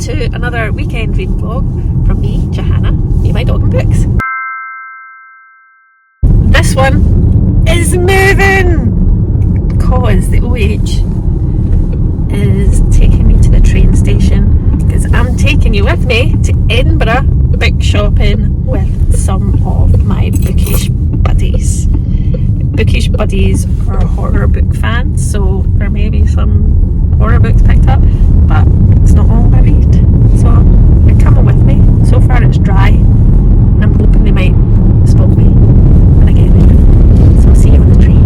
to another weekend reading vlog from me, Johanna, me, my dog and books. This one is moving because the OH is taking me to the train station because I'm taking you with me to Edinburgh book shopping with some of my bookish buddies. Bookish buddies are horror book fans, so there may be some horror books picked up, but it's not all I read. So you're coming with me. So far it's dry, and I'm hoping they might spot me when I get there. So I'll see you on the train.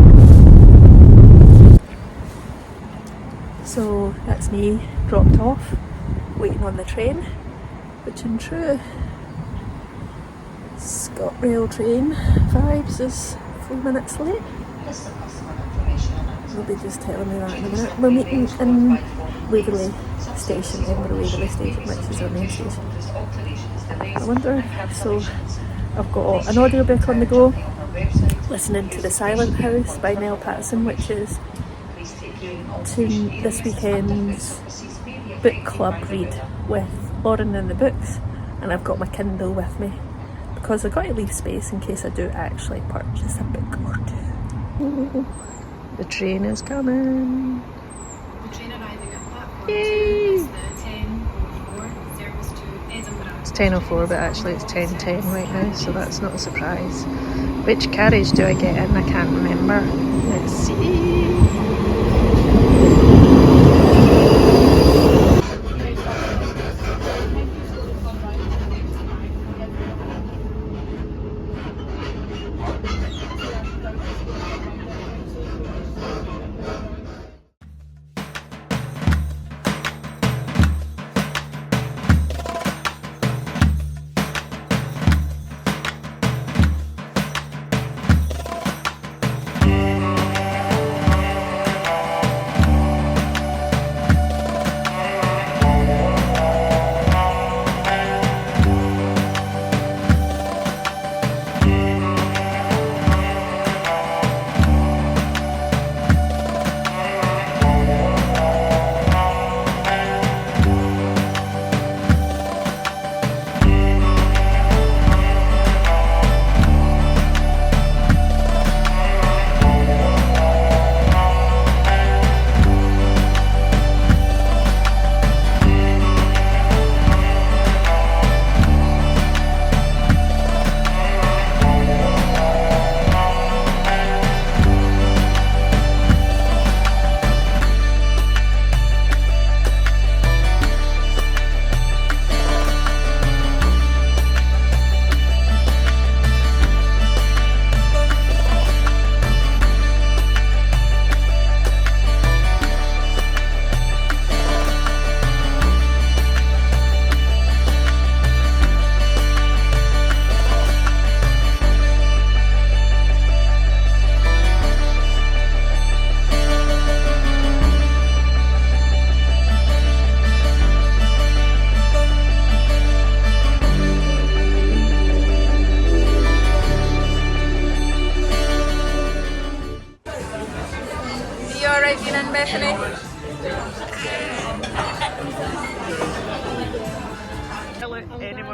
So that's me dropped off, waiting on the train, which in true ScotRail train vibes is 4 minutes late. They'll be just telling me that in a minute. We're meeting in Waverley Station, Edinburgh Waverley Station, which is our main station. I wonder, so I've got an audiobook on the go, listening to The Silent House by Mel Patterson, which is to this weekend's book club read with Lauren and the books, and I've got my Kindle with me because I've got to leave space in case I do actually purchase a book or two. The train is coming. The train arriving at platform 2 Yay. is the 10:04 service to Edinburgh. It's 10:04, but actually it's 10:10 right now, so that's not a surprise. Which carriage do I get in? I can't remember. Let's see.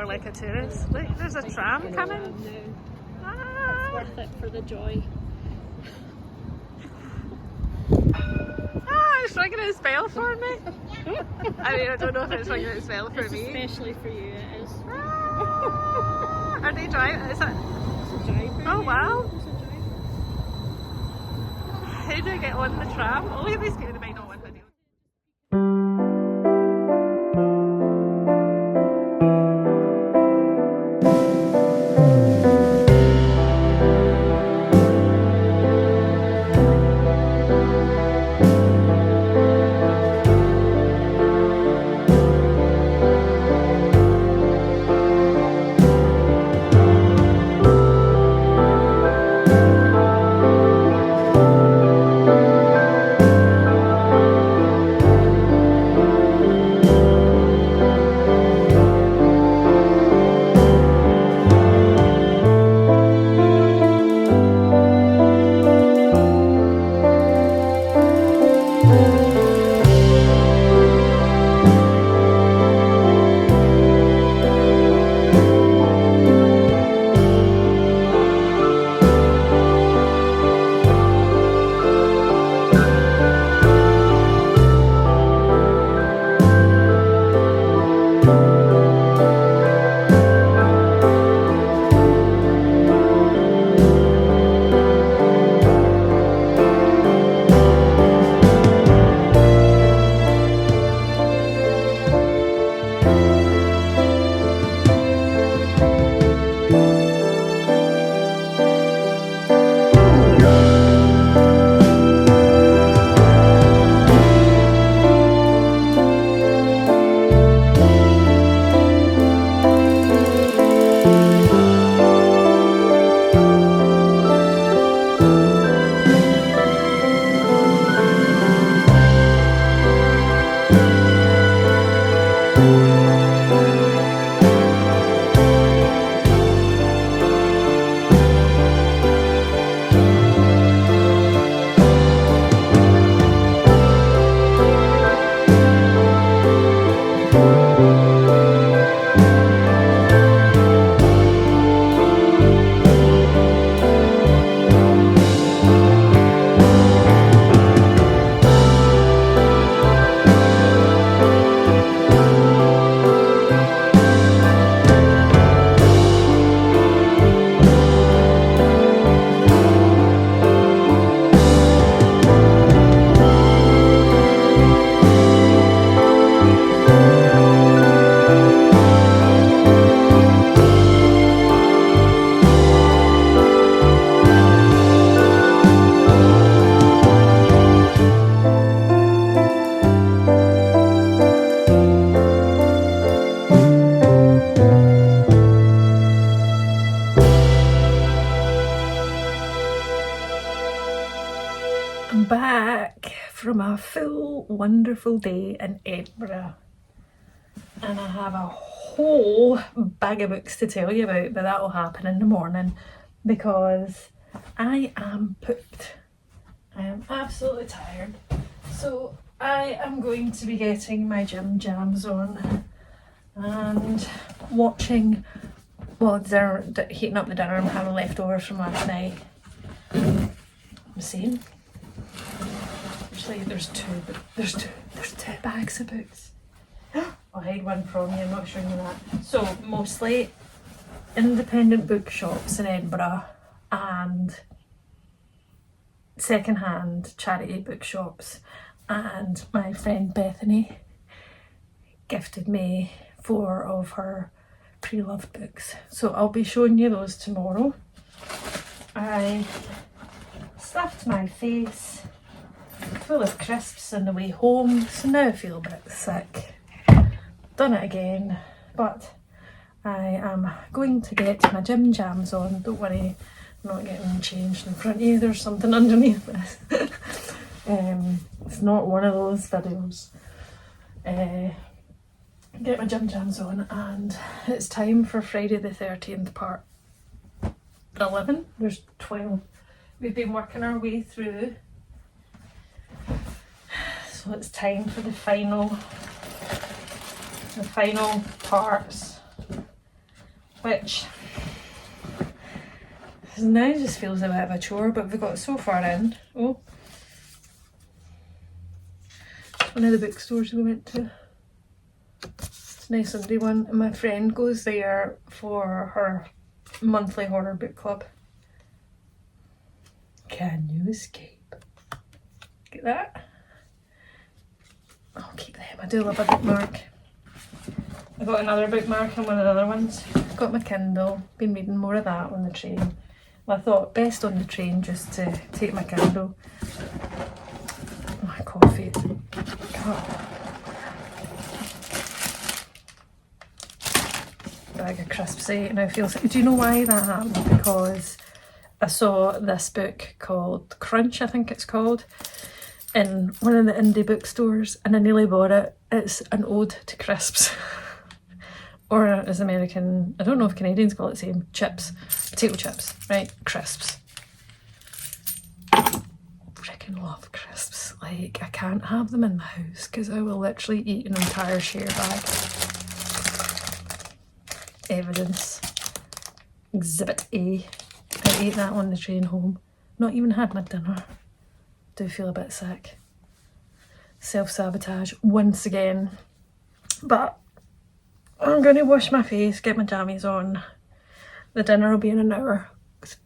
Like a tourist. Look, there's a tram coming. It's worth it for the joy. It's ringing a spell for me. I mean, I don't know if it's ringing a spell for me. Especially for you, it is. Are they driving? Is it? It's a driver. Oh wow. It's a driver. How do I get on the tram? Oh, look at these people, they might not want video. a full wonderful day in Edinburgh, and I have a whole bag of books to tell you about, but that will happen in the morning because I am pooped. I am absolutely tired, so I am going to be getting my gym jams on and watching, well, dinner, heating up the dinner. I'm having leftovers from last night. I'm seeing. Actually, there's two bags of books. I'll hide one from you, I'm not showing you that. So, mostly independent bookshops in Edinburgh and second-hand charity bookshops, and my friend Bethany gifted me 4 of her pre-loved books, so I'll be showing you those tomorrow. I stuffed my face full of crisps on the way home, so now I feel a bit sick. Done it again, but I am going to get my gym jams on. Don't worry, I'm not getting them changed in front of you. There's something underneath this. It's not one of those videos. Get my gym jams on, and it's time for Friday the 13th part 11. There's 12. We've been working our way through, so it's time for the final parts, which now just feels a bit of a chore, but we've got so far in. Oh, it's one of the bookstores we went to. It's a nice Sunday one, and my friend goes there for her monthly horror book club. Can you escape? Get that? I'll keep them. I do love a bookmark. I got another bookmark and one of the other ones. Got my Kindle. Been reading more of that on the train. Well, I thought best on the train just to take my Kindle. My coffee. God. Bag of crisps, and I feel sick. Do you know why that happened? Because I saw this book called Crunch, I think it's called, in one of the indie bookstores, and I nearly bought it. It's an ode to crisps. Or as American, I don't know if Canadians call it the same, chips, potato chips, right? Crisps. Freaking love crisps. Like, I can't have them in the house because I will literally eat an entire share bag. Evidence. Exhibit A. I ate that on the train home. Not even had my dinner. Do feel a bit sick. Self-sabotage once again. But I'm going to wash my face, get my jammies on. The dinner will be in an hour.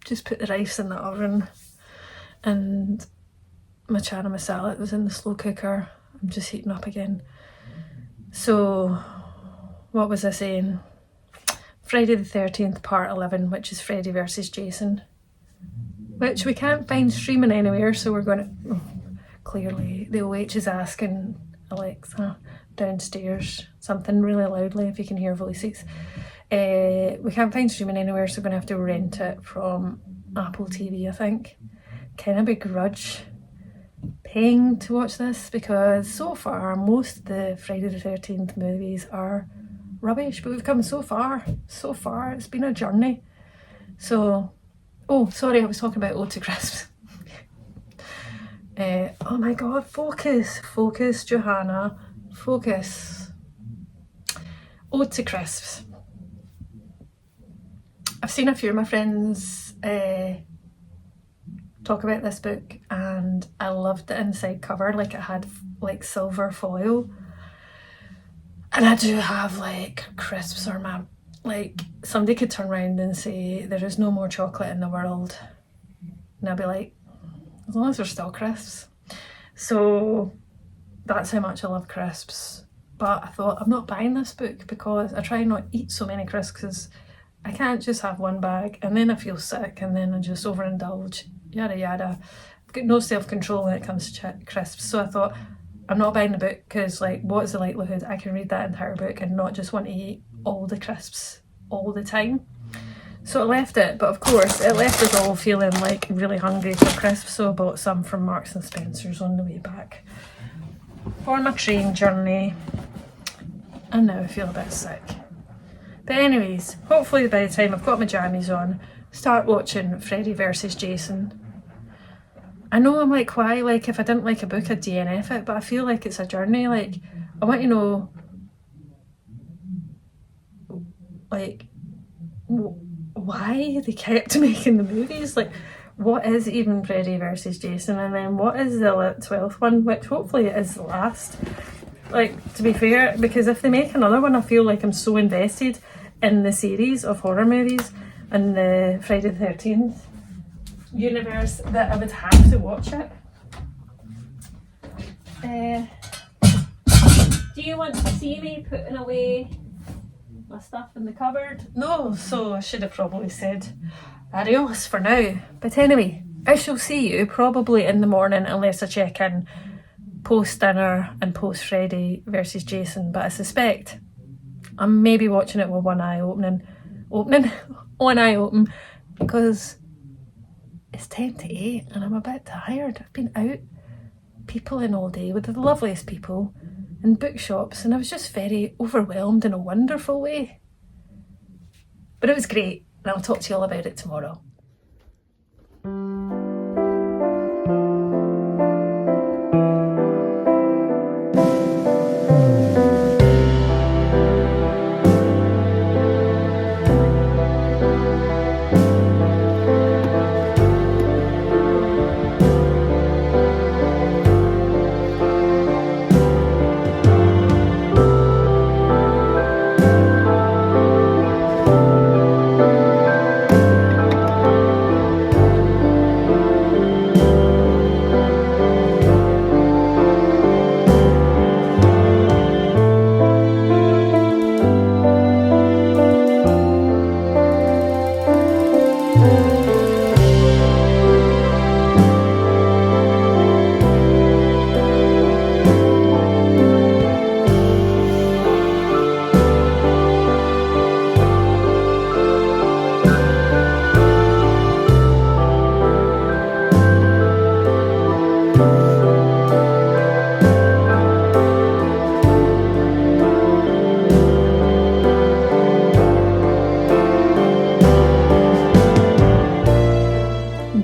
Just put the rice in the oven. And my chana masala was in the slow cooker. I'm just heating up again. So, what was I saying? Friday the 13th part 11, which is Freddy versus Jason. Which we can't find streaming anywhere, so we're going to... Oh, clearly, the OH is asking Alexa downstairs something really loudly, if you can hear voices. We can't find streaming anywhere, so we're going to have to rent it from Apple TV, I think. Kind of begrudge paying to watch this, because so far most of the Friday the 13th movies are rubbish, but we've come so far. It's been a journey. So, oh, sorry, I was talking about Ode to Crisps. Oh my god, focus, Johanna, focus. Ode to Crisps. I've seen a few of my friends talk about this book, and I loved the inside cover. Like, it had like silver foil, and I do have like crisps, or my, like, somebody could turn around and say there is no more chocolate in the world, and I'd be like, as long as there's still crisps. So that's how much I love crisps. But I thought, I'm not buying this book because I try not to eat so many crisps, because I can't just have one bag and then I feel sick and then I just overindulge, yada yada. I've got no self-control when it comes to crisps. So I thought, I'm not buying the book, because like, what's the likelihood I can read that entire book and not just want to eat all the crisps all the time? So I left it, but of course it left us all feeling like really hungry for crisps, so I bought some from Marks and Spencer's on the way back. for my train journey. And now I feel a bit sick. But anyways, hopefully by the time I've got my jammies on, start watching Freddy versus Jason. I know I'm like, why? Like, if I didn't like a book, I'd DNF it, but I feel like it's a journey. Like, I want to know, like, why they kept making the movies. Like, what is even Freddy versus Jason? And then what is the 12th one, which hopefully is the last. Like, to be fair, because if they make another one, I feel like I'm so invested in the series of horror movies and the Friday the 13th universe that I would have to watch it. Do you want to see me putting away my stuff in the cupboard? No, so I should have probably said adios for now. But anyway, I shall see you probably in the morning unless I check in post dinner and post Freddy versus Jason, but I suspect I'm maybe watching it with one eye one eye open, because it's 10 to 8 and I'm a bit tired. I've been out peopling all day with the loveliest people in bookshops, and I was just very overwhelmed in a wonderful way. But it was great, and I'll talk to you all about it tomorrow.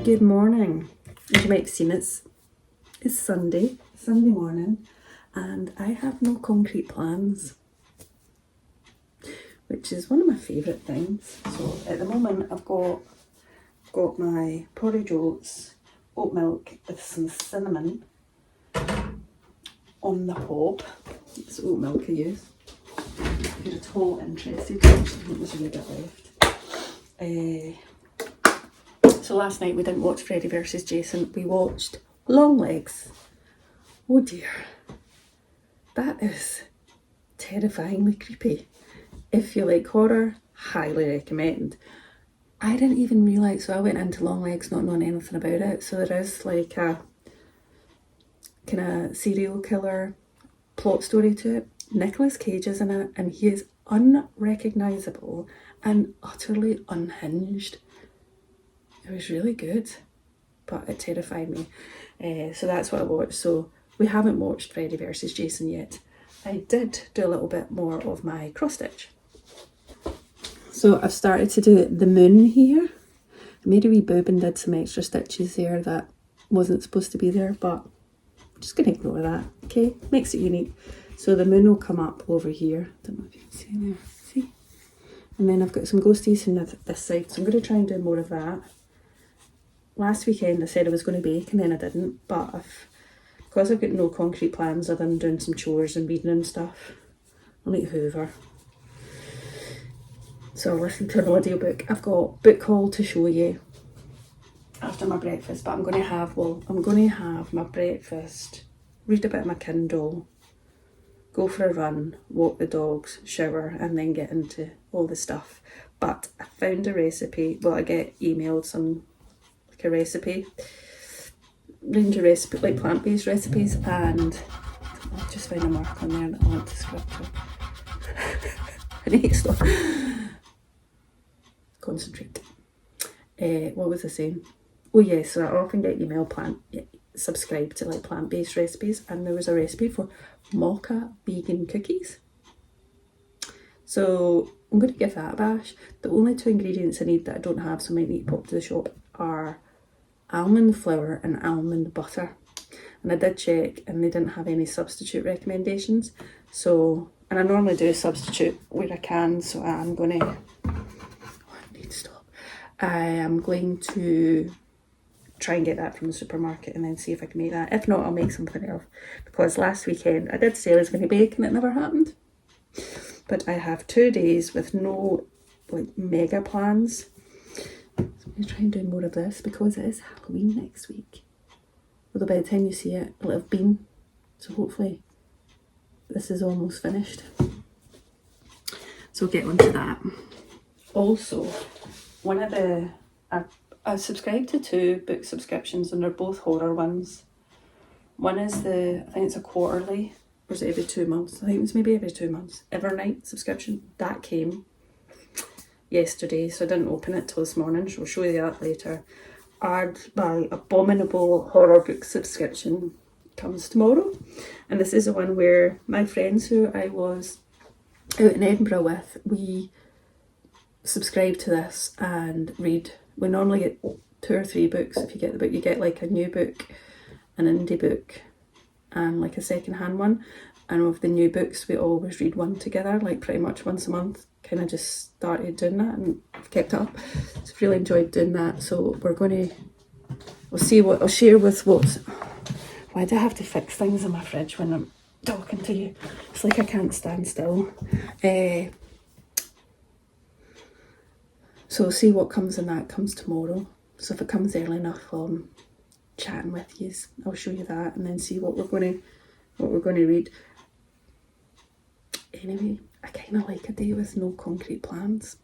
Good morning. As you might have seen, it's Sunday morning, and I have no concrete plans, which is one of my favourite things. So at the moment I've got my porridge oats, oat milk with some cinnamon on the hob. It's oat milk I use. If you're at all interested, I think there's a wee bit left. So last night we didn't watch Freddy versus Jason, we watched Longlegs. Oh dear, that is terrifyingly creepy. If you like horror, highly recommend. I didn't even realise, so I went into Longlegs not knowing anything about it, so there is like a kind of serial killer plot story to it. Nicolas Cage is in it, and he is unrecognisable and utterly unhinged. It was really good, but it terrified me. So that's what I watched. So we haven't watched Freddy versus Jason yet. I did do a little bit more of my cross stitch. So I've started to do the moon here. I made a wee boob and did some extra stitches there that wasn't supposed to be there, but I'm just going to ignore that, okay? Makes it unique. So the moon will come up over here. Don't know if you can see there. See? And then I've got some ghosties on this side, so I'm going to try and do more of that. Last weekend I said I was going to bake and then I didn't, but because I've got no concrete plans other than doing some chores and reading and stuff, I need to hoover. So I'll listen to an audiobook. I've got book haul to show you after my breakfast, but I'm going to have my breakfast, read a bit of my Kindle, go for a run, walk the dogs, shower, and then get into all the stuff. But I found a recipe, well I get emailed some a recipe, range of recipe, like plant-based recipes, and I've just found a mark on there that I want to scripture. I need to stop. Concentrate. What was I saying? Oh yeah, so I often get emailed subscribe to like plant-based recipes, and there was a recipe for mocha vegan cookies. So I'm going to give that a bash. The only 2 ingredients I need that I don't have, so I might need to pop to the shop, are almond flour and almond butter. And I did check and they didn't have any substitute recommendations. So, and I normally do substitute where I can, so I'm going to, I need to stop. I am going to try and get that from the supermarket and then see if I can make that. If not, I'll make something else. Because last weekend I did say I was going to bake and it never happened. But I have 2 days with no like mega plans. So I'm going to try and do more of this because it is Halloween next week. Although by the time you see it, it'll have been. So hopefully this is almost finished. So we'll get onto that. Also, one of the... I subscribed to 2 book subscriptions and they're both horror ones. One is I think it's a quarterly, or is it every 2 months? I think it was maybe every 2 months. Evernight subscription. That came yesterday, so I didn't open it till this morning, so I'll show you that later. And my abominable horror book subscription comes tomorrow. And this is the one where my friends who I was out in Edinburgh with, we subscribe to this and read. We normally get 2 or 3 books. If you get the book, you get like a new book, an indie book, and like a second-hand one. And with the new books, we always read one together, like pretty much once a month. Kind of just started doing that and I've kept up. So I've really enjoyed doing that. So we'll see what I'll share with what. Why do I have to fix things in my fridge when I'm talking to you? It's like I can't stand still. So we'll see what comes, and that comes tomorrow. So if it comes early enough, chatting with you, I'll show you that, and then see what we're going to read. Anyway, I kind of like a day with no concrete plans.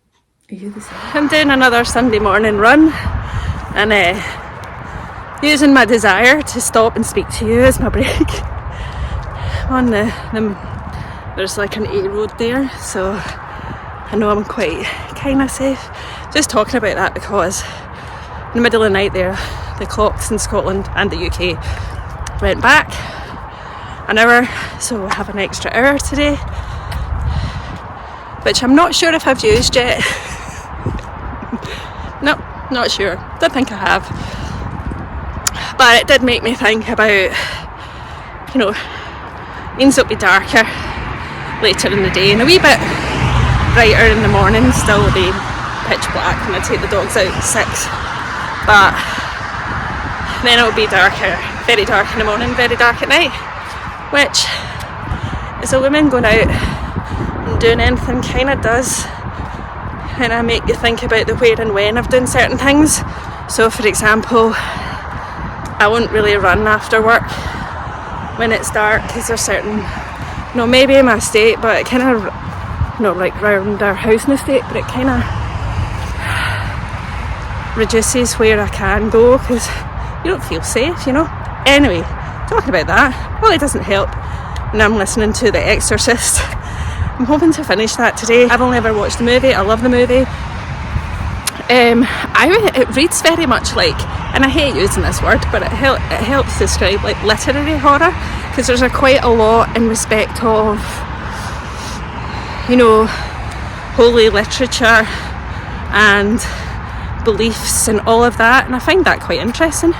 Are you the same? I'm doing another Sunday morning run, and using my desire to stop and speak to you as my break. On there's like an A road there, so I know I'm quite kind of safe. Just talking about that because in the middle of the night there, the clocks in Scotland and the UK went back an hour, so we'll have an extra hour today, which I'm not sure if I've used yet. No, not sure. Don't think I have. But it did make me think about, you know, means it'll be darker later in the day and a wee bit brighter in the morning. Still will be pitch black when I take the dogs out at 6. But then it'll be darker, very dark in the morning, very dark at night. Which, as a woman going out and doing anything, kind of does kind of make you think about the where and when of doing certain things. So for example, I won't really run after work when it's dark because there's certain, you know, maybe in my estate, but it kind of, not like round our house in the estate, but it kind of reduces where I can go because you don't feel safe, you know. Anyway, talking about that, well, it doesn't help, and I'm listening to The Exorcist. I'm hoping to finish that today. I've only ever watched the movie. I love the movie. It reads very much like, and I hate using this word, but it helps describe like literary horror, because there's quite a lot in respect of, you know, holy literature and beliefs and all of that, and I find that quite interesting.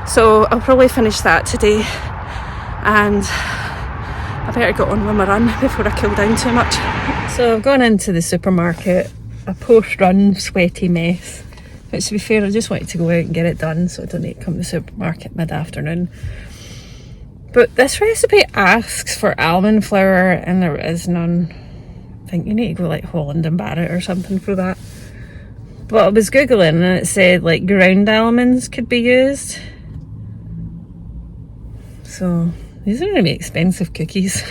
So I'll probably finish that today, and I better get on with my run before I cool down too much. So I've gone into the supermarket, a post-run sweaty mess, which to be fair, I just wanted to go out and get it done so I don't need to come to the supermarket mid-afternoon. But this recipe asks for almond flour and there is none. I think you need to go like Holland and Barrett or something for that. But I was googling and it said like ground almonds could be used. So these are going to be expensive cookies.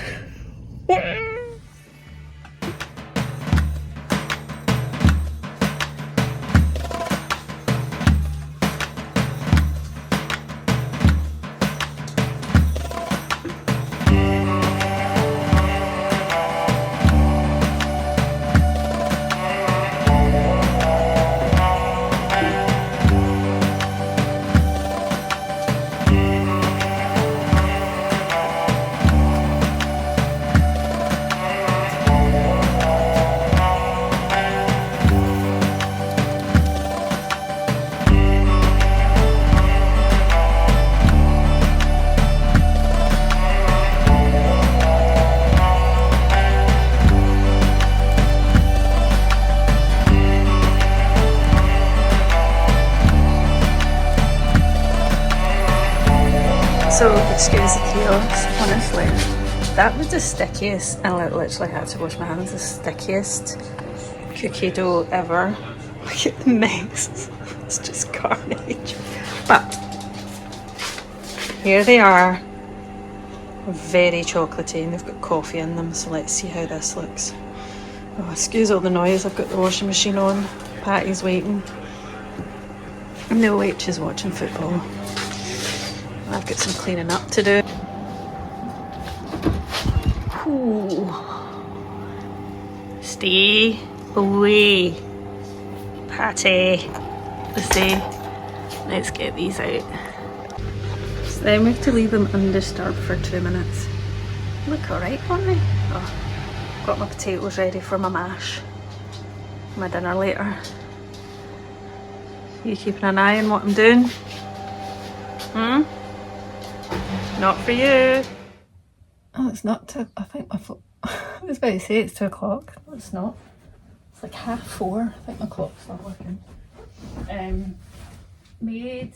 So, excuse the chaos, honestly. That was the stickiest, and I literally had to wash my hands, the stickiest cookie dough ever. Look at the mess. It's just carnage. But here they are. Very chocolatey, and they've got coffee in them, so let's see how this looks. Oh, excuse all the noise, I've got the washing machine on. Patty's waiting. And the witch is watching football. I've got some cleaning up to do. Ooh. Stay away, Patty. Let's get these out. So then we have to leave them undisturbed for 2 minutes. Look alright, aren't they? Oh, got my potatoes ready for my mash. My dinner later. You keeping an eye on what I'm doing? Hmm? Not for you. Oh, it's not 2. I think my I was about to say it's 2 o'clock. No, it's not. It's like 4:30. I think my clock's not working. Made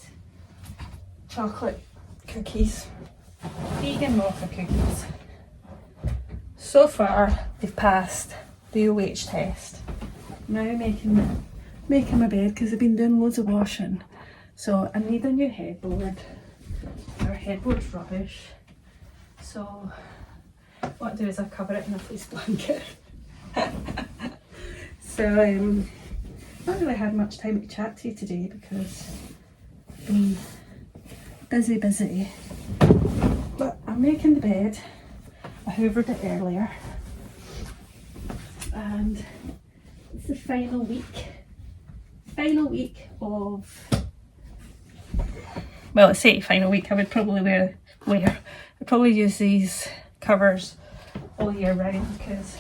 chocolate cookies. Vegan mocha cookies. So far, they've passed the OH test. Now making my bed because I've been doing loads of washing. So I need a new headboard. Our headboard's rubbish. So what I do is I cover it in a fleece blanket. So not really had much time to chat to you today because I've been busy. But I'm making the bed. I hoovered it earlier. And it's the final week of, well, I say final week, I would probably I'd probably use these covers all year round because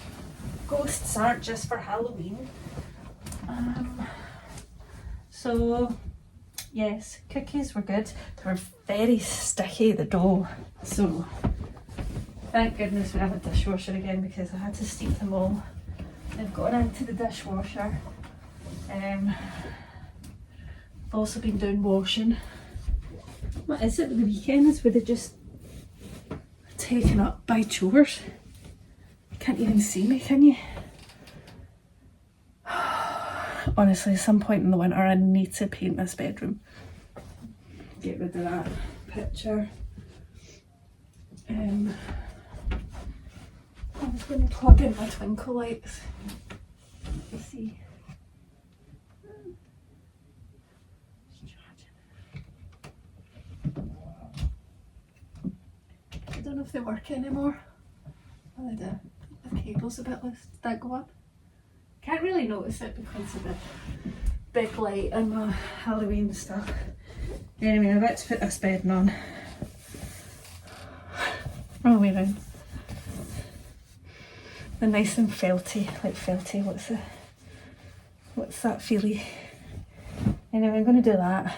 ghosts aren't just for Halloween. So yes, cookies were good. They were very sticky, the dough. So thank goodness we have a dishwasher again because I had to steep them all. They've gone into the dishwasher. I've also been doing washing. What is it with the weekends where they're just taken up by chores? You can't even see me, can you? Honestly, at some point in the winter I need to paint this bedroom. Get rid of that picture. I was going to plug in my twinkle lights. Let's see. I don't know if they work anymore. Oh, they do. The cable's a bit loose. Did that go up? Can't really notice it because of the big light and my Halloween stuff. Anyway, I'm about to put this bedding on. Oh, wait around. The nice and felty, like felty, what's that feeling? Anyway, I'm going to do that.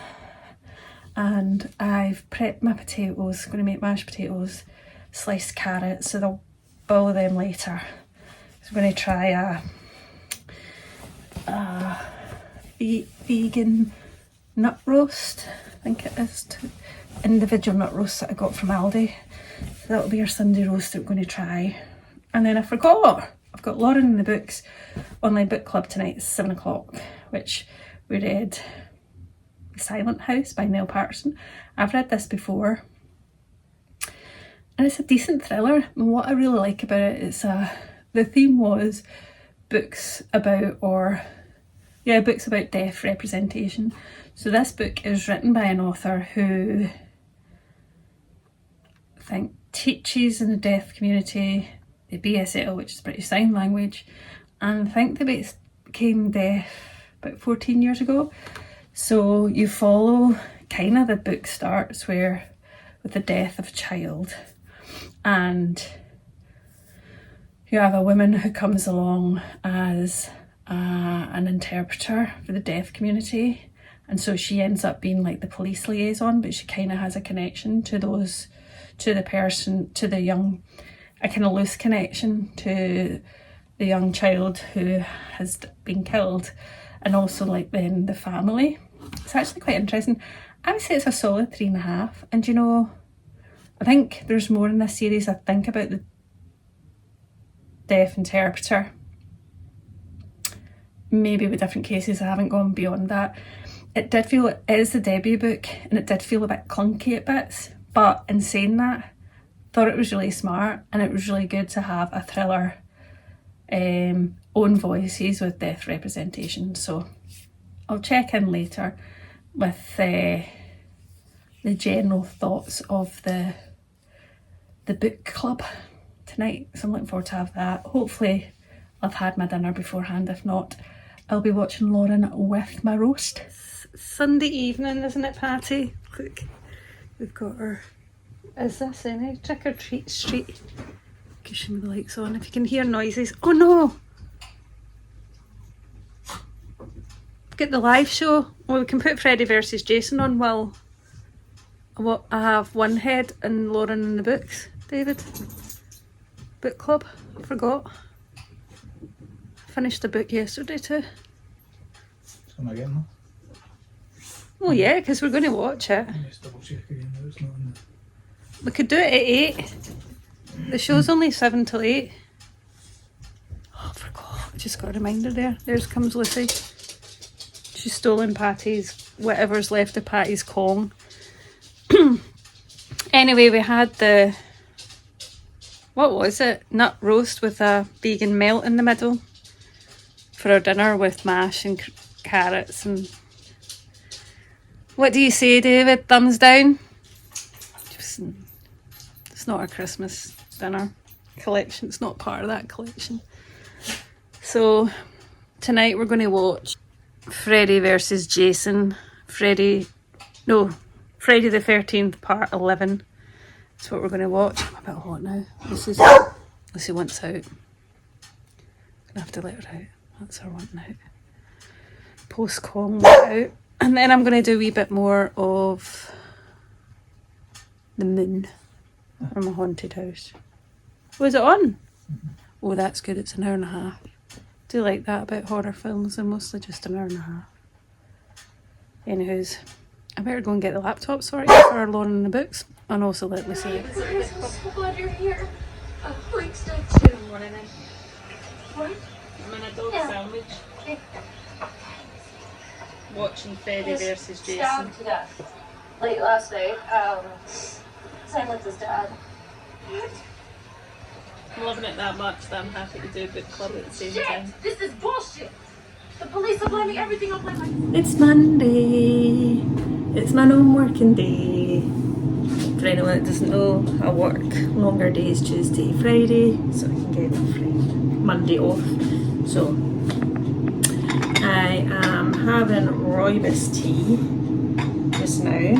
And I've prepped my potatoes, going to make mashed potatoes, sliced carrots, so they'll boil them later. So I'm going to try a vegan nut roast, I think it is, individual nut roast that I got from Aldi. So that'll be our Sunday roast that we're going to try. And then I forgot, I've got Lauren in the Books online book club tonight at 7 o'clock, which we read The Silent House by Neil Patterson. I've read this before and it's a decent thriller, and what I really like about it is the theme was books about deaf representation. So this book is written by an author who I think teaches in the deaf community, the BSL, which is British Sign Language, and I think they became deaf about 14 years ago. So you follow kind of, the book starts with the death of a child, and you have a woman who comes along as an interpreter for the deaf community, and so she ends up being like the police liaison, but she kind of has a connection to the young, a kind of loose connection to the young child who has been killed, and also like then the family. It's actually quite interesting. I would say it's a solid 3.5, and you know, I think there's more in this series. I think about the deaf interpreter. Maybe with different cases, I haven't gone beyond that. It did feel, it is the debut book, and it did feel a bit clunky at bits, but in saying that, I thought it was really smart, and it was really good to have a thriller own voices with deaf representation. So I'll check in later with the general thoughts of the book club tonight, so I'm looking forward to have that. Hopefully I've had my dinner beforehand. If not, I'll be watching Lauren with my roast. It's Sunday evening, isn't it, Patty? Look, we've got our, is this any trick or treat street? Can show me the lights on if you can hear noises. Oh no! Get the live show. Well, we can put Freddy versus Jason on while I have one head and Lauren in the books. David, book club. Forgot. Finished the book yesterday too. So am I getting that? Well, yeah, because we're going to watch it. Just double check again. No, it's not in We could do it at 8. The show's only 7 till 8. Oh, I forgot. I just got a reminder there. There's comes Lucy. She's stolen Patty's, whatever's left of Patty's Kong. Anyway, we had the, what was it? Nut roast with a vegan melt in the middle for our dinner with mash and carrots. And what do you say, David? Thumbs down? It's not a Christmas dinner collection. It's not part of that collection. So tonight we're going to watch Freddy versus Jason. Freddy the 13th part 11. That's what we're going to watch. I'm a bit hot now. Lucy wants out. Gonna have to let her out. That's her wanting out. Post Kong let out. And then I'm going to do a wee bit more of the moon from a haunted house. Was it on? Oh, that's good. It's an hour and a half. Do like that about horror films. They're mostly just an hour and a half. Anyways, I better go and get the laptop sorted for Lauren and the books, and also let me see it. I'm so glad you're here. Great stuff too. Morning. What? I'm in a dog sandwich. Okay. Watching Freddy versus Jason. Stabbed to death late last night. Same with his dad. What? I'm loving it that much that I'm happy to do a book club at the same time. This is bullshit. The police are blaming everything on my life. It's Monday. It's my non-working day. For anyone that doesn't know, I work longer days Tuesday, Friday, so I can get Monday off. So I am having rooibos tea just now.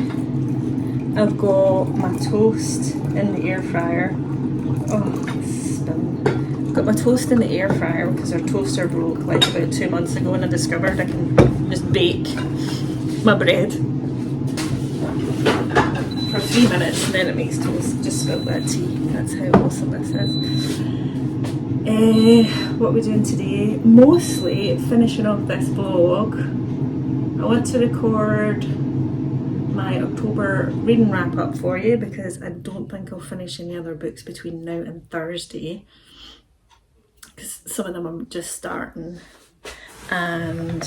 I've got my toast in the air fryer. Oh, spin. I've got my toast in the air fryer because our toaster broke like about 2 months ago, and I discovered I can just bake my bread for 3 minutes and then it makes toast. Just spilled that tea. That's how awesome this is. What are we doing today? Mostly finishing off this vlog. I want to record my October reading wrap up for you because I don't think I'll finish any other books between now and Thursday, because some of them I'm just starting, and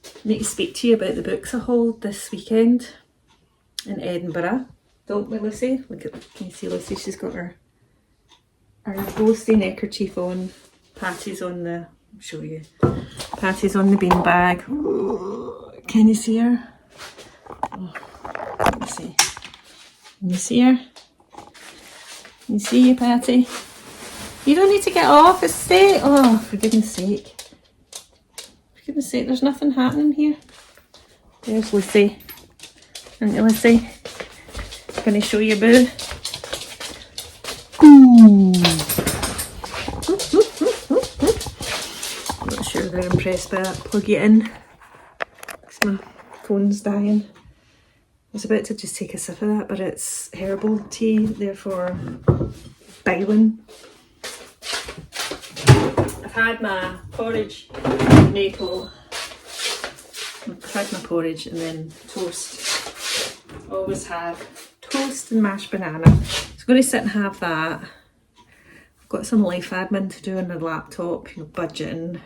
I need to speak to you about the books I hold this weekend in Edinburgh, don't we, Lucy? Look at, can you see Lucy? She's got her ghosty neckerchief on. Patty's on the, I'll show you. Patty's on the beanbag. Can you see her? Oh, let me see. Can you see her? Can you see you, Patty? You don't need to get off. It's stay. Oh, for goodness sake. For goodness sake, there's nothing happening here. There's Lucy. Aren't you, Lucy? Gonna show you, boo. Ooh. I'm not sure they're impressed by that. Plug it in. Because my phone's dying. I was about to just take a sip of that, but it's herbal tea, therefore biling. I've had my porridge, maple. I've had my porridge and then toast. Always have toast toast and mashed banana. So I'm going to sit and have that. I've got some life admin to do on the laptop, you know, budgeting.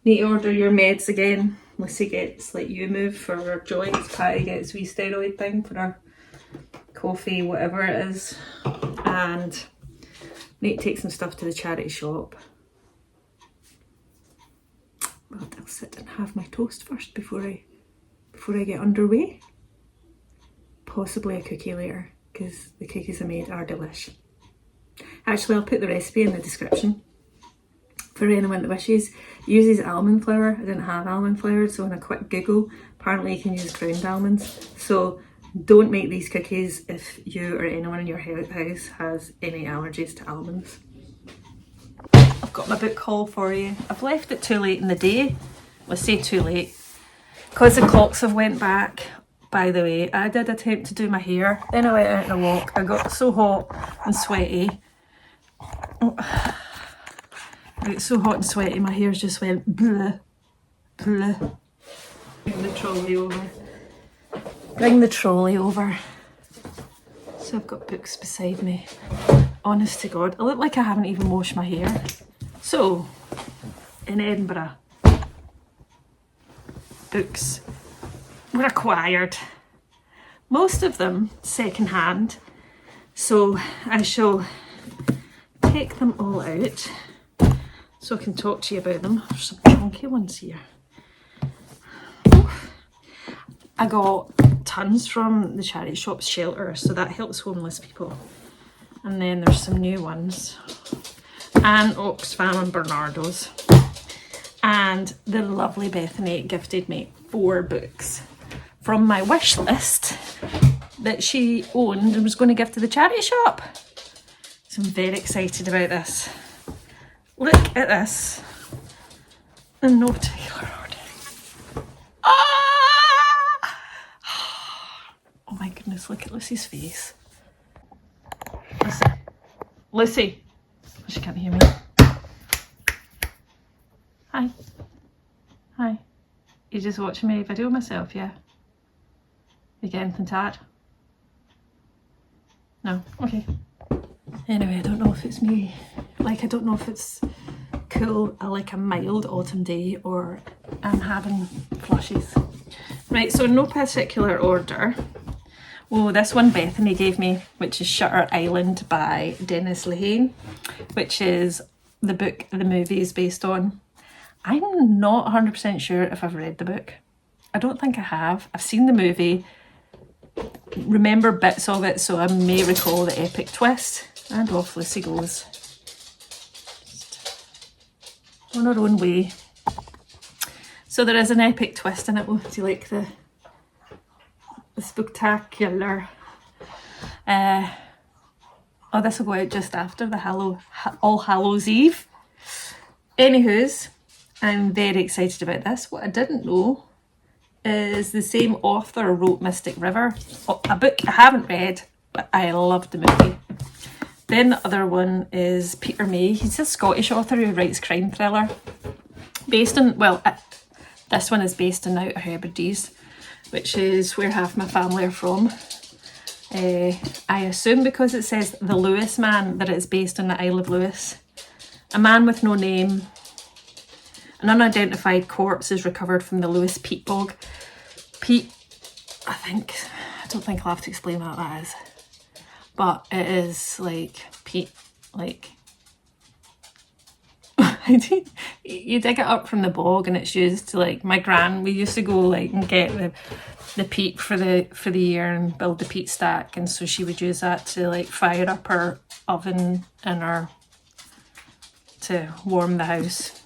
Need to order your meds again. Lucy gets like you move for her joints. Patty gets wee steroid thing for her coffee, whatever it is. And need to take some stuff to the charity shop. But I'll sit and have my toast first before I get underway. Possibly a cookie later, because the cookies I made are delish. Actually, I'll put the recipe in the description for anyone that wishes. Uses almond flour. I didn't have almond flour, so in a quick Google, apparently you can use ground almonds. So don't make these cookies if you or anyone in your house has any allergies to almonds. I've got my book haul for you. I've left it too late in the day. Let's say too late. Because the clocks have went back. By the way, I did attempt to do my hair. Then I went out on a walk. I got so hot and sweaty. I got so hot and sweaty, my hair just went bleh, bleh. Bring the trolley over. Bring the trolley over. So I've got books beside me. Honest to God, I look like I haven't even washed my hair. So, in Edinburgh, books were acquired. Most of them second hand. So I shall take them all out so I can talk to you about them. There's some chunky ones here. I got tons from the charity shop's shelter, so that helps homeless people. And then there's some new ones. And Oxfam and Bernardo's. And the lovely Bethany gifted me 4 books from my wish list that she owned and was going to give to the charity shop. So I'm very excited about this. Look at this. In no particular order. Ah! Oh my goodness, look at Lucy's face. Lucy. She can't hear me. Hi. Hi. You just watching me video myself, yeah? You get anything to add? No? Okay. Anyway, I don't know if it's me. Like, I don't know if it's cool, like a mild autumn day, or I'm having flushes. Right, so in no particular order. Oh, this one Bethany gave me, which is Shutter Island by Dennis Lehane, which is the book the movie is based on. I'm not 100% sure if I've read the book. I don't think I have. I've seen the movie, remember bits of it, so I may recall the epic twist. And off Lucy goes. Just on her own way. So there is an epic twist in it. Oh, do you like the spectacular? Oh, this will go out just after the All Hallows Eve. Anywho's, I'm very excited about this. What I didn't know is the same author wrote Mystic River, a book I haven't read, but I loved the movie. Then the other one is Peter May. He's a Scottish author who writes crime thriller. Based on, well, this one is based in Outer Hebrides, which is where half my family are from. I assume because it says The Lewis Man that it's based on the Isle of Lewis. A man with no name. An unidentified corpse is recovered from the Lewis peat bog. Peat, I don't think I'll have to explain what that is. But it is like peat, like you dig it up from the bog, and it's used to, like, my gran, we used to go like and get the peat for the year and build the peat stack, and so she would use that to like fire up her oven and to warm the house.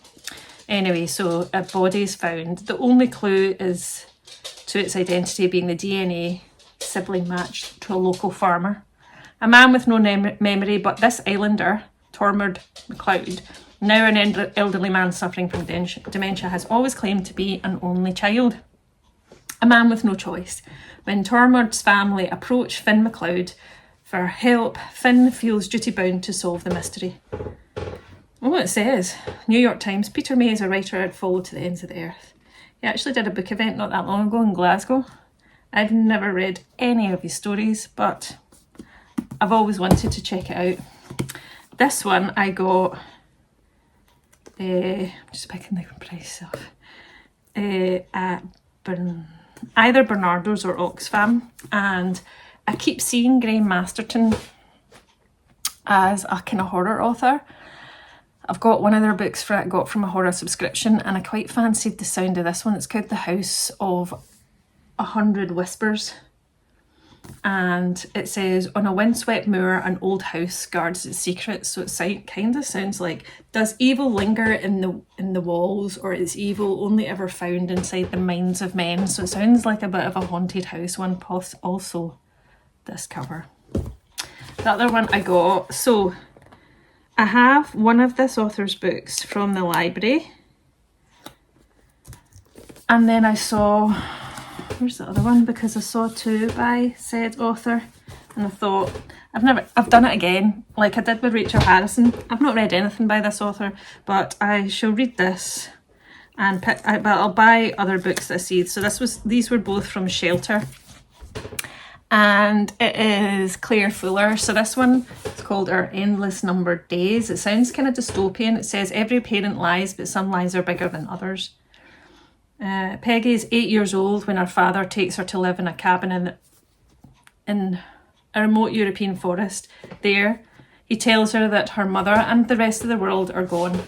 Anyway, so a body is found. The only clue is to its identity being the DNA sibling match to a local farmer. A man with no memory, but this islander, Tormund MacLeod, now an elderly man suffering from dementia, has always claimed to be an only child. A man with no choice. When Tormund's family approach Finn MacLeod for help, Finn feels duty-bound to solve the mystery. Well, what it says, New York Times, Peter May is a writer I'd followed to the ends of the earth. He actually did a book event not that long ago in Glasgow. I've never read any of his stories, but I've always wanted to check it out. This one I got, I'm just picking the price off, at either Bernardo's or Oxfam, and I keep seeing Graham Masterton as a kind of horror author. I've got one of their books got from a horror subscription, and I quite fancied the sound of this one. It's called The House of 100 Whispers, and it says, on a windswept moor an old house guards its secrets. So it kind of sounds like, does evil linger in the walls, or is evil only ever found inside the minds of men? So it sounds like a bit of a haunted house one. Also this cover. The other one I got, so I have one of this author's books from the library, and then I saw, where's the other one, because I saw two by said author, and I thought, I've done it again, like I did with Rachel Harrison. I've not read anything by this author, but I shall read this, and but I'll buy other books that I see. So these were both from Shelter, and it is Claire Fuller. So this one is called Our Endless Numbered Days. It sounds kind of dystopian. It says, every parent lies, but some lies are bigger than others. Peggy is 8 years old when her father takes her to live in a cabin in a remote European forest. There, he tells her that her mother and the rest of the world are gone.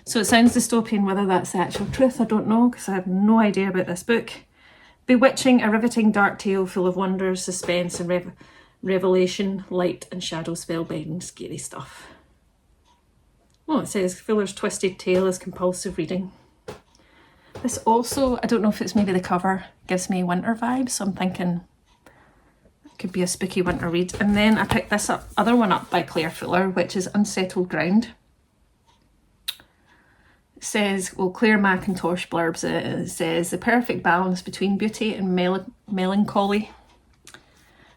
So it sounds dystopian. Whether that's the actual truth, I don't know, because I have no idea about this book. Bewitching, a riveting dark tale full of wonders, suspense and revelation, light and shadow, spellbinding, scary stuff. Oh, it says Fuller's twisted tale is compulsive reading. This also, I don't know if it's maybe the cover, gives me winter vibes, so I'm thinking it could be a spooky winter read. And then I picked this other one up by Claire Fuller, which is Unsettled Ground. It says, well, Claire McIntosh blurbs it, and it says, the perfect balance between beauty and melancholy.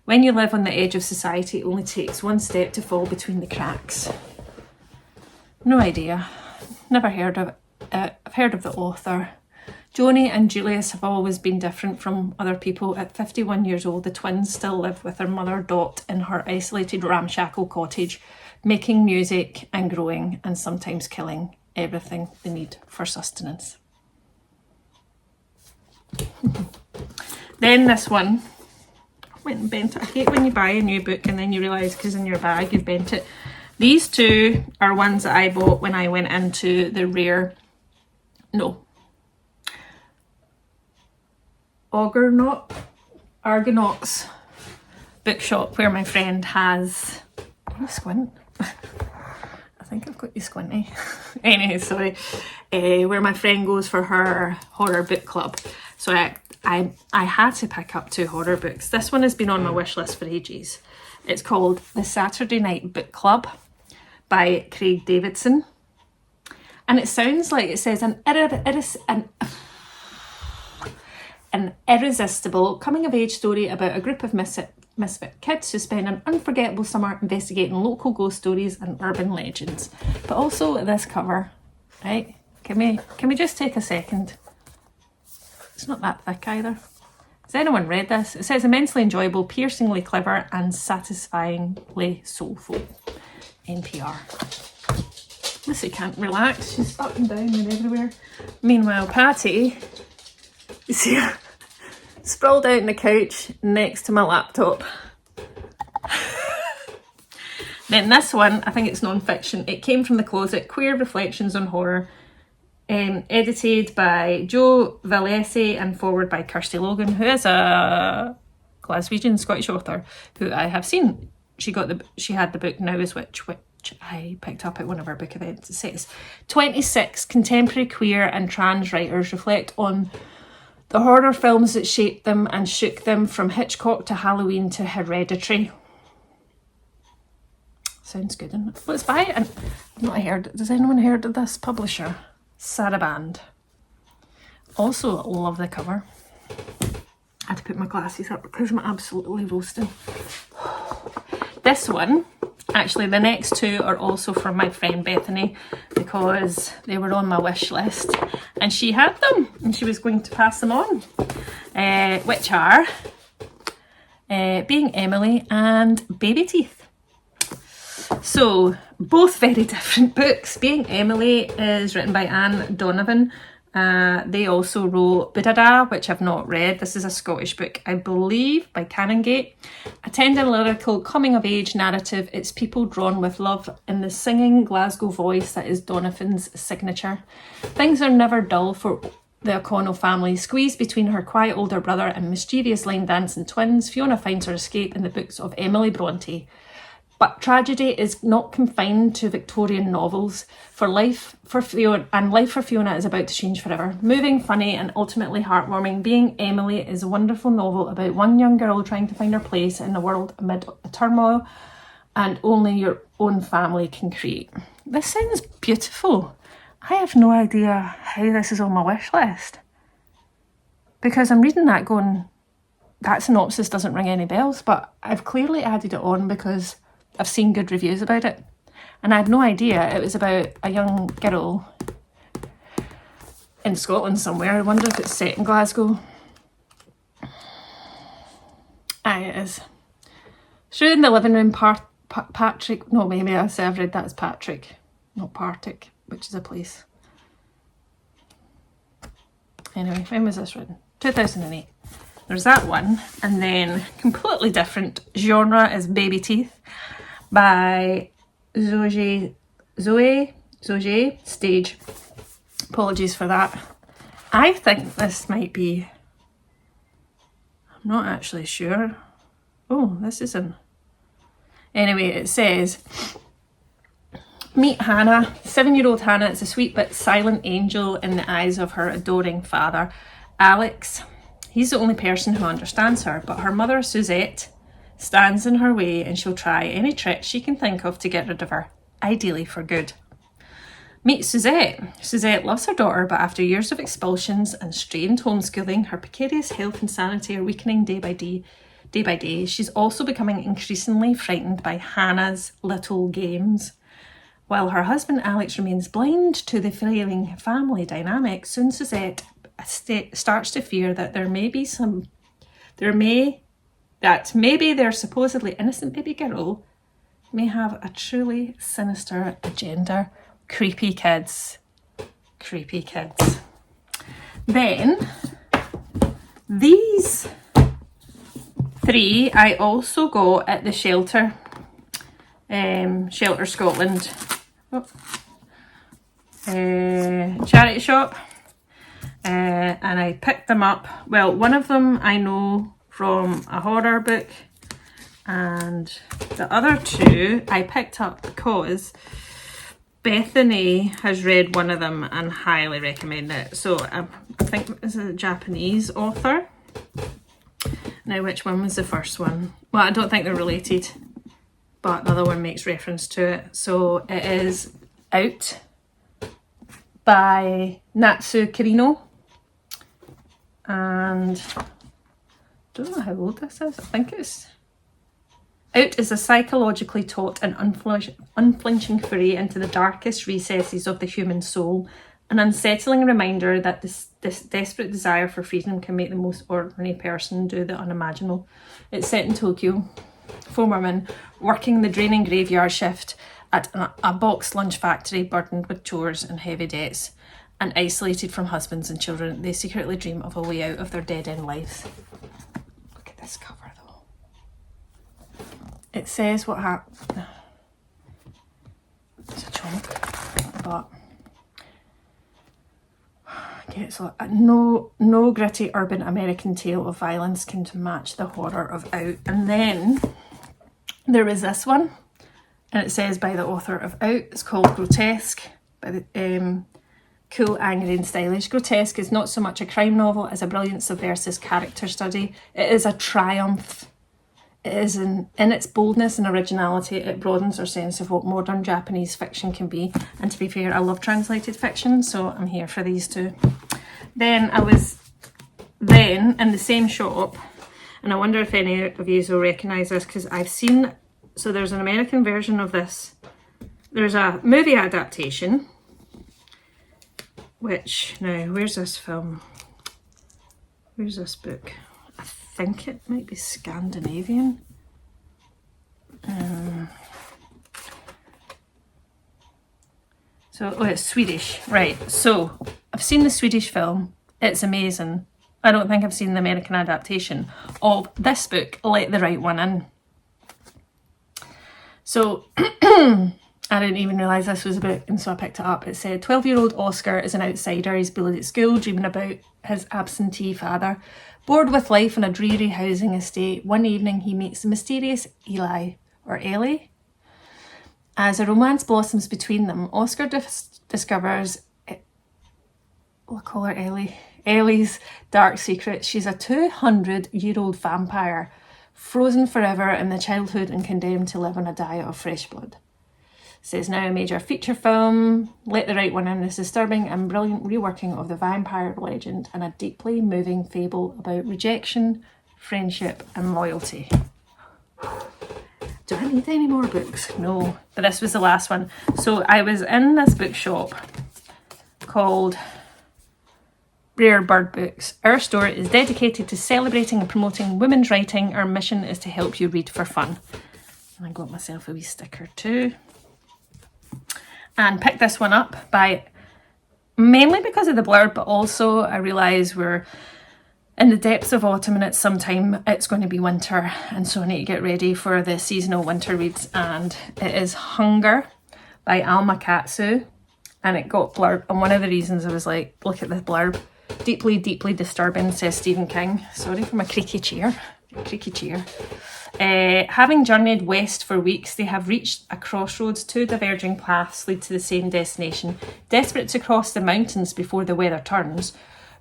When you live on the edge of society, it only takes one step to fall between the cracks. No idea. Never heard of it. I've heard of the author. Joni and Julius have always been different from other people. At 51 years old, the twins still live with their mother Dot in her isolated ramshackle cottage, making music and growing and sometimes killing everything they need for sustenance. Then this one, I went and bent it. I hate when you buy a new book and then you realise because in your bag you've bent it. These two are ones that I bought when I went into the Argonauts bookshop where my friend has, squint. I think I've got you squinty. Anyway, sorry. Where my friend goes for her horror book club. So I had to pick up two horror books. This one has been on my wish list for ages. It's called The Saturday Night Book Club by Craig Davidson. And it sounds like it says an irresistible coming-of-age story about a group of misfit kids who spend an unforgettable summer investigating local ghost stories and urban legends. But also this cover, right? Can we just take a second? It's not that thick either. Has anyone read this? It says immensely enjoyable, piercingly clever and satisfyingly soulful. NPR. Lucy can't relax. She's up and down and everywhere. Meanwhile, Patty, you see her sprawled out on the couch next to my laptop. Then this one, I think it's non-fiction. It Came from the Closet, Queer Reflections on Horror, edited by Joe Vallese and forward by Kirsty Logan, who is a Glaswegian Scottish author who I have seen. She had the book Now Is Which I picked up at one of our book events. It says 26 contemporary queer and trans writers reflect on the horror films that shaped them and shook them, from Hitchcock to Halloween to Hereditary. Sounds good, isn't it? Let's buy it. I've not heard. Does anyone heard of this publisher? Saraband. Also love the cover. I had to put my glasses up because I'm absolutely roasting. This one, actually the next two are also from my friend Bethany because they were on my wish list and she had them and she was going to pass them on, which are Being Emily and Baby Teeth. So, both very different books. Being Emily is written by Donovan. They also wrote Budada, which I've not read. This is a Scottish book, I believe, by Canongate. A tender lyrical coming-of-age narrative. It's people drawn with love in the singing Glasgow voice that is Donovan's signature. Things are never dull for the O'Connell family. Squeezed between her quiet older brother and mischievous line-dancing twins, Fiona finds her escape in the books of Emily Bronte. But tragedy is not confined to Victorian novels. Life for Fiona is about to change forever. Moving, funny, and ultimately heartwarming, Being Emily is a wonderful novel about one young girl trying to find her place in the world amid a turmoil and only your own family can create. This sounds beautiful. I have no idea how this is on my wish list. Because I'm reading that going, that synopsis doesn't ring any bells, but I've clearly added it on because I've seen good reviews about it. And I had no idea it was about a young girl in Scotland somewhere. I wonder if it's set in Glasgow. Aye, it is. Through in the living room, Patrick... No, maybe I've read that as Patrick, not Partick, which is a place. Anyway, when was this written? 2008. There's that one. And then completely different genre is Baby Teeth by Zoje, Stage. Apologies for that. I think this might be... I'm not actually sure. Oh, this isn't... Anyway, it says... Meet Hannah. 7-year-old Hannah is a sweet but silent angel in the eyes of her adoring father, Alex. He's the only person who understands her, but her mother, Suzette, stands in her way and she'll try any trick she can think of to get rid of her, ideally for good. Meet Suzette. Suzette loves her daughter, but after years of expulsions and strained homeschooling, her precarious health and sanity are weakening day by day. She's also becoming increasingly frightened by Hannah's little games. While her husband Alex remains blind to the failing family dynamic, soon Suzette starts to fear that maybe their supposedly innocent baby girl may have a truly sinister agenda. Creepy kids. Then, these 3 I also got at the Shelter Scotland charity shop. And I picked them up. Well, one of them I know from a horror book, and the other 2 I picked up because Bethany has read one of them and highly recommended it. So I think this is a Japanese author. Now, which one was the first one? Well, I don't think they're related, but the other one makes reference to it. So it is Out by Natsuo Kirino. And I don't know how old this is. I think it's... Out is a psychologically taut and unflinching foray into the darkest recesses of the human soul, an unsettling reminder that this desperate desire for freedom can make the most ordinary person do the unimaginable. It's set in Tokyo. 4 women working the draining graveyard shift at a box lunch factory burdened with chores and heavy debts. And isolated from husbands and children, they secretly dream of a way out of their dead-end lives. Look at this cover, though. It says what happened. It's a chunk, but okay, so no gritty urban American tale of violence can match the horror of Out. And then there is this one, and it says by the author of Out. It's called Grotesque by the Cool, angry and stylish. Grotesque is not so much a crime novel as a brilliant subversive character study. It is a triumph. It is in its boldness and originality. It broadens our sense of what modern Japanese fiction can be. And to be fair, I love translated fiction, so I'm here for these 2. Then I was in the same shop, and I wonder if any of you will recognise this, because I've seen... So there's an American version of this. There's a movie adaptation, which, now, where's this film? Where's this book? I think it might be Scandinavian. So, oh, it's Swedish. Right, so I've seen the Swedish film. It's amazing. I don't think I've seen the American adaptation of this book, Let the Right One In. So, I didn't even realise this was a book, and so I picked it up. It said, 12-year-old Oscar is an outsider. He's bullied at school, dreaming about his absentee father. Bored with life on a dreary housing estate, one evening he meets the mysterious Eli, or Ellie. As a romance blossoms between them, Oscar discovers, we'll call her Ellie, Ellie's dark secret. She's a 200-year-old vampire, frozen forever in the childhood and condemned to live on a diet of fresh blood. This is now a major feature film. Let the Right One In is disturbing and brilliant reworking of the vampire legend and a deeply moving fable about rejection, friendship and loyalty. Do I need any more books? No, but this was the last one. So I was in this bookshop called Rare Bird Books. Our store is dedicated to celebrating and promoting women's writing. Our mission is to help you read for fun. And I got myself a wee sticker too. And picked this one up by mainly because of the blurb, but also I realise we're in the depths of autumn and it's going to be winter, and so I need to get ready for the seasonal winter reads. And it is Hunger by Alma Katsu, and it got blurb, and one of the reasons I was like, look at this blurb, deeply, deeply disturbing, says Stephen King. Sorry for my creaky chair. Having journeyed west for weeks, they have reached a crossroads. Two diverging paths lead to the same destination. Desperate to cross the mountains before the weather turns,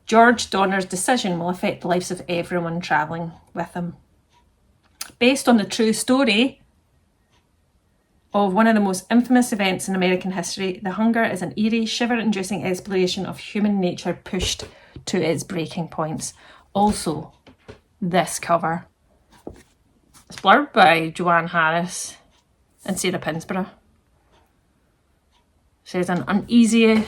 George Donner's decision will affect the lives of everyone travelling with him. Based on the true story of one of the most infamous events in American history, The Hunger is an eerie, shiver-inducing exploration of human nature pushed to its breaking points. Also, this cover. It's blurred by Joanne Harris and Sarah Pinsborough. It says an uneasy,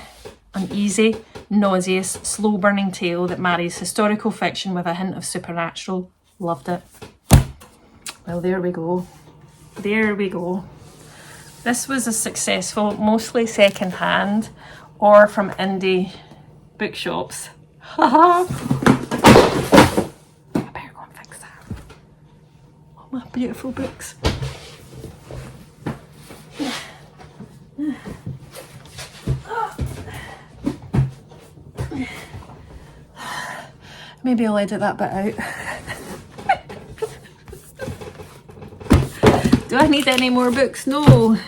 nauseous, slow-burning tale that marries historical fiction with a hint of supernatural. Loved it. Well, there we go. There we go. This was a successful, mostly second-hand or from indie bookshops. Haha! I better go and fix that. Oh, my beautiful books. Maybe I'll edit that bit out. Do I need any more books? No.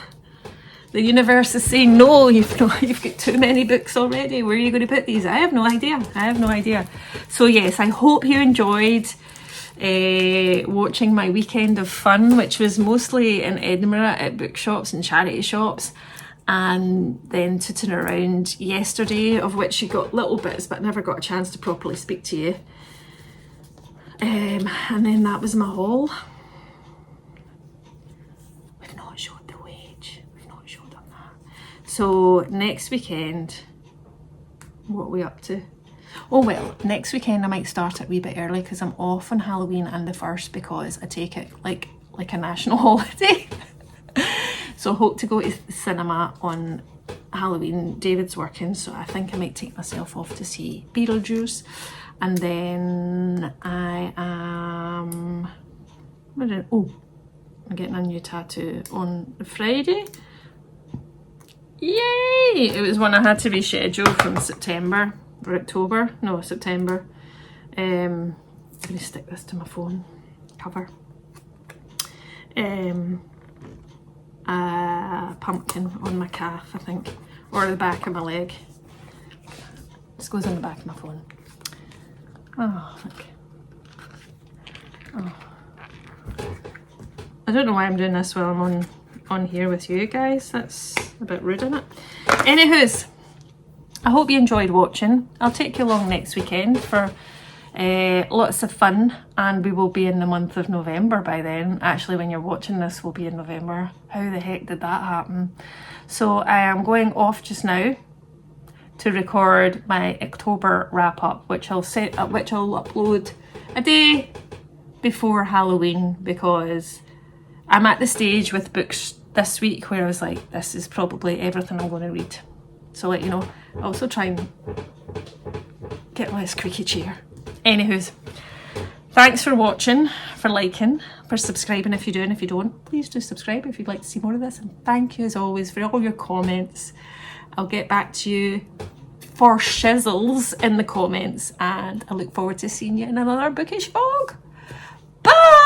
The universe is saying no, you've got too many books already. Where are you going to put these? I have no idea. So yes, I hope you enjoyed watching my weekend of fun, which was mostly in Edinburgh at bookshops and charity shops, and then tooting around yesterday, of which you got little bits but never got a chance to properly speak to you. And then that was my haul. We've not showed the wage. We've not showed them that. So next weekend, what are we up to? Oh well, next weekend I might start it a wee bit early because I'm off on Halloween and the 1st because I take it like a national holiday. So I hope to go to the cinema on Halloween. David's working, so I think I might take myself off to see Beetlejuice. And then I am... I'm getting a new tattoo on Friday. Yay! It was one I had to reschedule from September or October. No, September. I'm going to stick this to my phone cover. A pumpkin on my calf, I think, or the back of my leg. This goes on the back of my phone. Oh, look. Oh. I don't know why I'm doing this while I'm on here with you guys. That's a bit rude, isn't it? Anywho's, I hope you enjoyed watching. I'll take you along next weekend for lots of fun, and we will be in the month of November by then. Actually, when you're watching this, we'll be in November. How the heck did that happen? So I am going off just now to record my October wrap-up, which I'll upload a day before Halloween, because I'm at the stage with books this week where I was like, this is probably everything I'm going to read. So I'll let you know. I'll also try and get less creaky chair. Anywho's, thanks for watching, for liking, for subscribing if you do, and if you don't, please do subscribe if you'd like to see more of this. And thank you as always for all your comments. I'll get back to you for shizzles in the comments, and I look forward to seeing you in another bookish vlog. Bye!